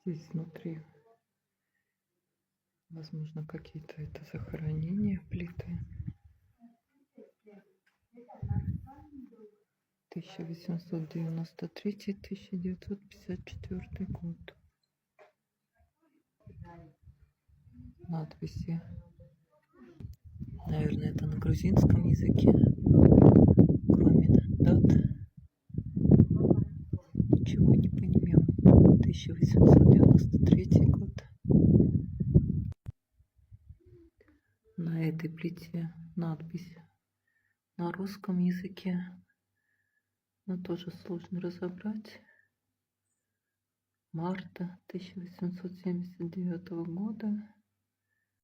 Здесь внутри, возможно, какие-то это захоронения плиты. 1893-1954 год. Надписи. Наверное, это на грузинском языке. Кроме дат. Ничего не поймем. 1893 год. На этой плите надпись на русском языке, но тоже сложно разобрать. Марта 1879 года.